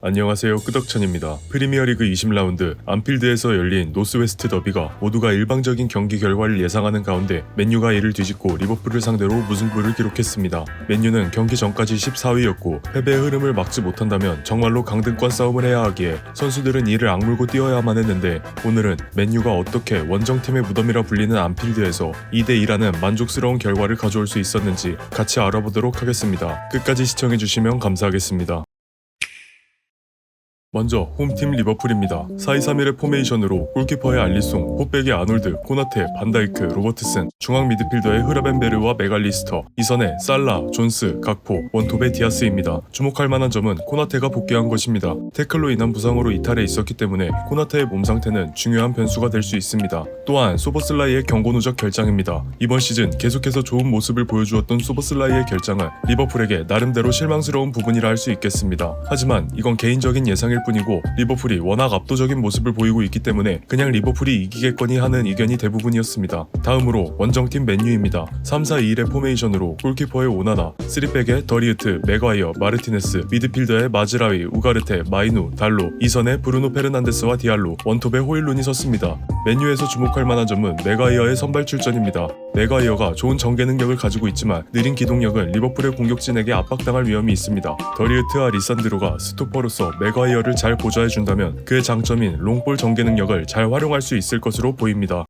안녕하세요, 끄덕천입니다. 프리미어리그 20라운드 안필드에서 열린 노스웨스트 더비가 모두가 일방적인 경기 결과를 예상하는 가운데 맨유가 이를 뒤집고 리버풀을 상대로 무승부를 기록했습니다. 맨유는 경기 전까지 14위였고 패배의 흐름을 막지 못한다면 정말로 강등권 싸움을 해야 하기에 선수들은 이를 악물고 뛰어야만 했는데 오늘은 맨유가 어떻게 원정팀의 무덤이라 불리는 안필드에서 2대2라는 만족스러운 결과를 가져올 수 있었는지 같이 알아보도록 하겠습니다. 끝까지 시청해주시면 감사하겠습니다. 먼저 홈팀 리버풀입니다. 4-2-3-1의 포메이션으로 골키퍼의 알리송, 포백의 아놀드, 코나테, 반다이크, 로버트슨, 중앙 미드필더의 흐라벤베르와 메갈리스터, 이선에 살라, 존스, 각포, 원톱의 디아스입니다. 주목할 만한 점은 코나테가 복귀한 것입니다. 태클로 인한 부상으로 이탈해 있었기 때문에 코나테의 몸 상태는 중요한 변수가 될 수 있습니다. 또한 소보슬라이의 경고 누적 결장입니다. 이번 시즌 계속해서 좋은 모습을 보여주었던 소보슬라이의 결장은 리버풀에게 나름대로 실망스러운 부분이라 할 수 있겠습니다. 하지만 이건 개인적인 예상일 뿐이고 리버풀이 워낙 압도적인 모습을 보이고 있기 때문에 그냥 리버풀이 이기겠거니 하는 의견이 대부분이었습니다. 다음으로 원정팀 맨유입니다. 3-4-2-1의 포메이션으로 골키퍼의 오나나, 3백의 더리우트, 맥과이어, 마르티네스, 미드필더의 마즈라위, 우가르테, 마이누, 달로, 이선의 브루노 페르난데스와 디알로, 원톱의 호일룬이 섰습니다. 맨유에서 주목할 만한 점은 맥과이어의 선발 출전입니다. 맥과이어가 좋은 전개 능력을 가지고 있지만 느린 기동력은 리버풀의 공격진에게 압박당할 위험이 있습니다. 더리우트와 리산드로가 스토퍼로서 맥과이어를 잘 보좌해준다면 그의 장점인 롱볼 전개 능력을 잘 활용할 수 있을 것으로 보입니다.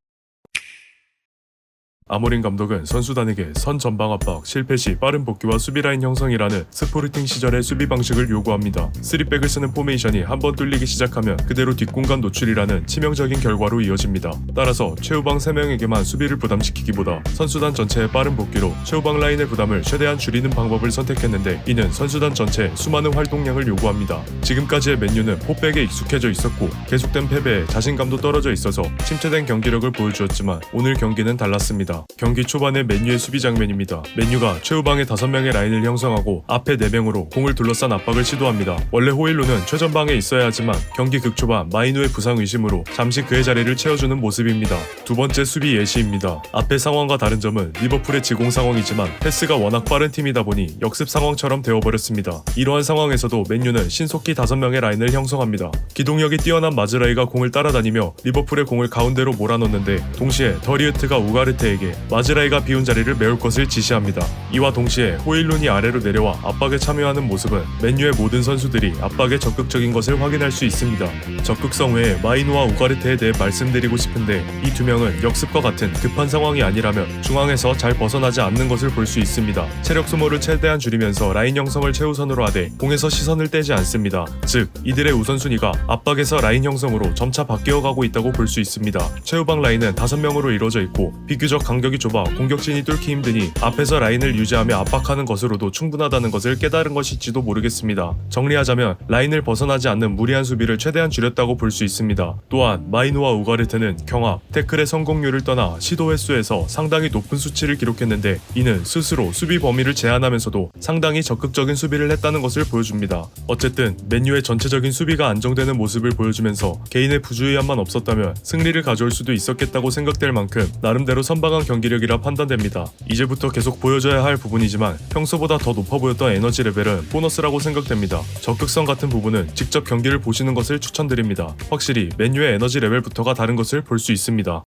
아모린 감독은 선수단에게 선 전방 압박, 실패 시 빠른 복귀와 수비라인 형성이라는 스포르팅 시절의 수비 방식을 요구합니다. 3백을 쓰는 포메이션이 한번 뚫리기 시작하면 그대로 뒷공간 노출이라는 치명적인 결과로 이어집니다. 따라서 최후방 3명에게만 수비를 부담시키기보다 선수단 전체의 빠른 복귀로 최후방 라인의 부담을 최대한 줄이는 방법을 선택했는데 이는 선수단 전체에 수많은 활동량을 요구합니다. 지금까지의 맨유는 포백에 익숙해져 있었고 계속된 패배에 자신감도 떨어져 있어서 침체된 경기력을 보여주었지만 오늘 경기는 달랐습니다. 경기 초반의 맨유의 수비 장면입니다. 맨유가 최후방에 5명의 라인을 형성하고 앞에 4명으로 공을 둘러싼 압박을 시도합니다. 원래 호일루는 최전방에 있어야 하지만 경기 극초반 마이누의 부상 의심으로 잠시 그의 자리를 채워주는 모습입니다. 두 번째 수비 예시입니다. 앞의 상황과 다른 점은 리버풀의 지공 상황이지만 패스가 워낙 빠른 팀이다 보니 역습 상황처럼 되어버렸습니다. 이러한 상황에서도 맨유는 신속히 5명의 라인을 형성합니다. 기동력이 뛰어난 마즈라이가 공을 따라다니며 리버풀의 공을 가운데로 몰아넣는데 동시에 더리우트가 우가르테에게 마즈라이가 비운 자리를 메울 것을 지시합니다. 이와 동시에 호일룬이 아래로 내려와 압박에 참여하는 모습은 맨유의 모든 선수들이 압박에 적극적인 것을 확인할 수 있습니다. 적극성 외에 마이누와 우가르테에 대해 말씀드리고 싶은데 이 두 명은 역습과 같은 급한 상황이 아니라면 중앙에서 잘 벗어나지 않는 것을 볼 수 있습니다. 체력 소모를 최대한 줄이면서 라인 형성을 최우선으로 하되 공에서 시선을 떼지 않습니다. 즉 이들의 우선순위가 압박에서 라인 형성으로 점차 바뀌어가고 있다고 볼 수 있습니다. 최후방 라인은 5명으로 이루어져 있고 비교적 간격이 좁아 공격진이 뚫기 힘드니 앞에서 라인을 유지하며 압박하는 것으로도 충분하다는 것을 깨달은 것일지도 모르겠습니다. 정리하자면 라인을 벗어나지 않는 무리한 수비를 최대한 줄였다고 볼 수 있습니다. 또한 마이누와 우가르테는 경합, 태클의 성공률을 떠나 시도 횟수에서 상당히 높은 수치를 기록했는데 이는 스스로 수비 범위를 제한하면서도 상당히 적극적인 수비를 했다는 것을 보여줍니다. 어쨌든 맨유의 전체적인 수비가 안정되는 모습을 보여주면서 개인의 부주의함만 없었다면 승리를 가져올 수도 있었겠다고 생각될 만큼 나름대로 선방한 경기력이라 판단됩니다. 이제부터 계속 보여줘야 할 부분이지만 평소보다 더 높아 보였던 에너지 레벨은 보너스라고 생각됩니다. 적극성 같은 부분은 직접 경기를 보시는 것을 추천드립니다. 확실히 맨유의 에너지 레벨부터가 다른 것을 볼 수 있습니다.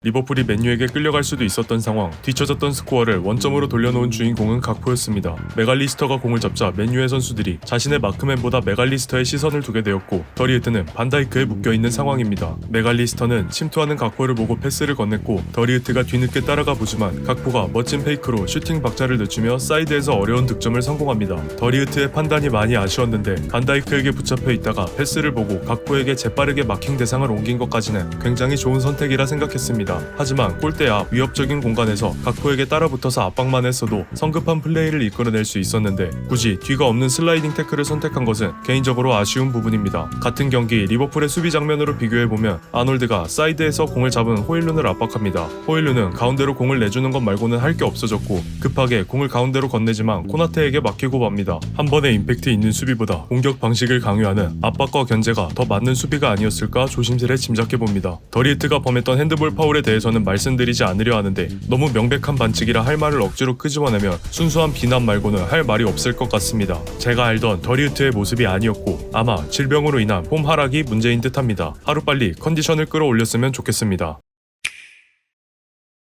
리버풀이 맨유에게 끌려갈 수도 있었던 상황, 뒤처졌던 스코어를 원점으로 돌려놓은 주인공은 각포였습니다. 메갈리스터가 공을 잡자 맨유의 선수들이 자신의 마크맨보다 메갈리스터에 시선을 두게 되었고 더리우트는 반다이크에 묶여있는 상황입니다. 메갈리스터는 침투하는 각포를 보고 패스를 건넸고 더리우트가 뒤늦게 따라가 보지만 각포가 멋진 페이크로 슈팅 박자를 늦추며 사이드에서 어려운 득점을 성공합니다. 더리우트의 판단이 많이 아쉬웠는데 반다이크에게 붙잡혀 있다가 패스를 보고 각포에게 재빠르게 마킹 대상을 옮긴 것까지는 굉장히 좋은 선택이라 생각했습니다. 하지만 골대 앞 위협적인 공간에서 각포에게 따라붙어서 압박만 했어도 성급한 플레이를 이끌어낼 수 있었는데 굳이 뒤가 없는 슬라이딩 태클을 선택한 것은 개인적으로 아쉬운 부분입니다. 같은 경기 리버풀의 수비 장면으로 비교해보면 아놀드가 사이드에서 공을 잡은 호일룬을 압박합니다. 호일룬은 가운데로 공을 내주는 것 말고는 할 게 없어졌고 급하게 공을 가운데로 건네지만 코나테에게 막히고 맙니다. 한 번의 임팩트 있는 수비보다 공격 방식을 강요하는 압박과 견제가 더 맞는 수비가 아니었을까 조심스레 짐작해봅니다. 더리우트가 범했던 핸드볼 파울에 이유에 대해서는 말씀드리지 않으려 하는데 너무 명백한 반칙이라 할 말을 억지로 끄집어내면 순수한 비난 말고는 할 말이 없을 것 같습니다. 제가 알던 더리우트의 모습이 아니었고 아마 질병으로 인한 폼 하락이 문제인 듯합니다. 하루빨리 컨디션을 끌어올렸으면 좋겠습니다.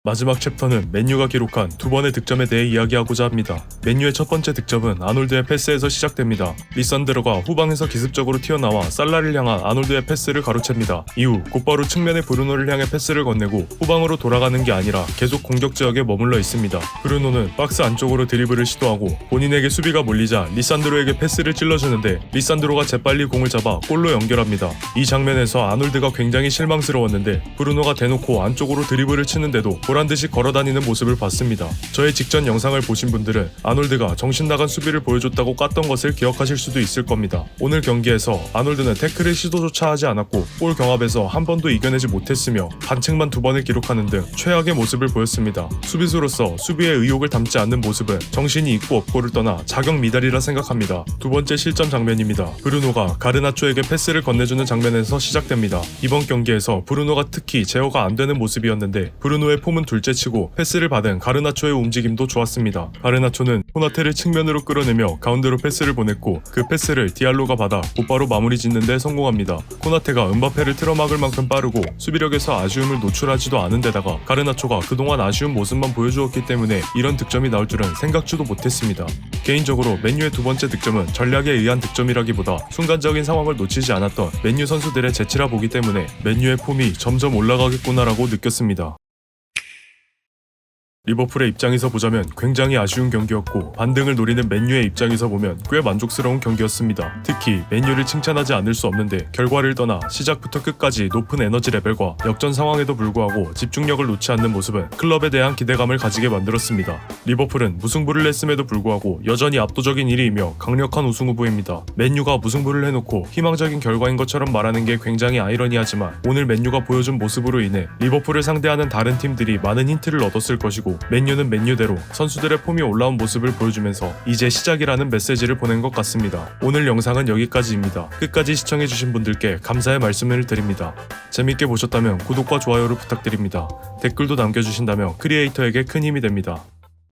마지막 챕터는 맨유가 기록한 두 번의 득점에 대해 이야기하고자 합니다. 맨유의 첫 번째 득점은 아놀드의 패스에서 시작됩니다. 리산드로가 후방에서 기습적으로 튀어나와 살라를 향한 아놀드의 패스를 가로챕니다. 이후 곧바로 측면의 브루노를 향해 패스를 건네고 후방으로 돌아가는 게 아니라 계속 공격 지역에 머물러 있습니다. 브루노는 박스 안쪽으로 드리블을 시도하고 본인에게 수비가 몰리자 리산드로에게 패스를 찔러주는데 리산드로가 재빨리 공을 잡아 골로 연결합니다. 이 장면에서 아놀드가 굉장히 실망스러웠는데 브루노가 대놓고 안쪽으로 드리블을 치는데도 보란듯이 걸어다니는 모습을 봤습니다. 저의 직전 영상을 보신 분들은 아놀드가 정신나간 수비를 보여줬다고 깠던 것을 기억하실 수도 있을 겁니다. 오늘 경기에서 아놀드는 태클을 시도조차 하지 않았고 골 경합에서 한 번도 이겨내지 못했으며 반칙만 두 번을 기록하는 등 최악의 모습을 보였습니다. 수비수로서 수비에 의욕을 담지 않는 모습은 정신이 있고 없고를 떠나 자격 미달이라 생각합니다. 두 번째 실점 장면입니다. 브루노가 가르나초에게 패스를 건네주는 장면에서 시작됩니다. 이번 경기에서 브루노가 특히 제어가 안 되는 모습이었는데 브루노의 폼은 둘째치고 패스를 받은 가르나초의 움직임도 좋았습니다. 가르나초는 코나테를 측면으로 끌어내며 가운데로 패스를 보냈고 그 패스를 디알로가 받아 곧바로 마무리 짓는 데 성공합니다. 코나테가 은바페를 틀어막을 만큼 빠르고 수비력에서 아쉬움을 노출하지도 않은 데다가 가르나초가 그동안 아쉬운 모습만 보여주었기 때문에 이런 득점이 나올 줄은 생각지도 못했습니다. 개인적으로 맨유의 두 번째 득점은 전략에 의한 득점이라기보다 순간적인 상황을 놓치지 않았던 맨유 선수들의 재치라 보기 때문에 맨유의 폼이 점점 올라가겠구나라고 느꼈습니다. 리버풀의 입장에서 보자면 굉장히 아쉬운 경기였고 반등을 노리는 맨유의 입장에서 보면 꽤 만족스러운 경기였습니다. 특히 맨유를 칭찬하지 않을 수 없는데 결과를 떠나 시작부터 끝까지 높은 에너지 레벨과 역전 상황에도 불구하고 집중력을 놓지 않는 모습은 클럽에 대한 기대감을 가지게 만들었습니다. 리버풀은 무승부를 냈음에도 불구하고 여전히 압도적인 1위이며 강력한 우승 후보입니다. 맨유가 무승부를 해놓고 희망적인 결과인 것처럼 말하는 게 굉장히 아이러니하지만 오늘 맨유가 보여준 모습으로 인해 리버풀을 상대하는 다른 팀들이 많은 힌트를 얻었을 것이고 맨유는 맨유대로 선수들의 폼이 올라온 모습을 보여주면서 이제 시작이라는 메시지를 보낸 것 같습니다. 오늘 영상은 여기까지입니다. 끝까지 시청해주신 분들께 감사의 말씀을 드립니다. 재밌게 보셨다면 구독과 좋아요를 부탁드립니다. 댓글도 남겨주신다면 크리에이터에게 큰 힘이 됩니다.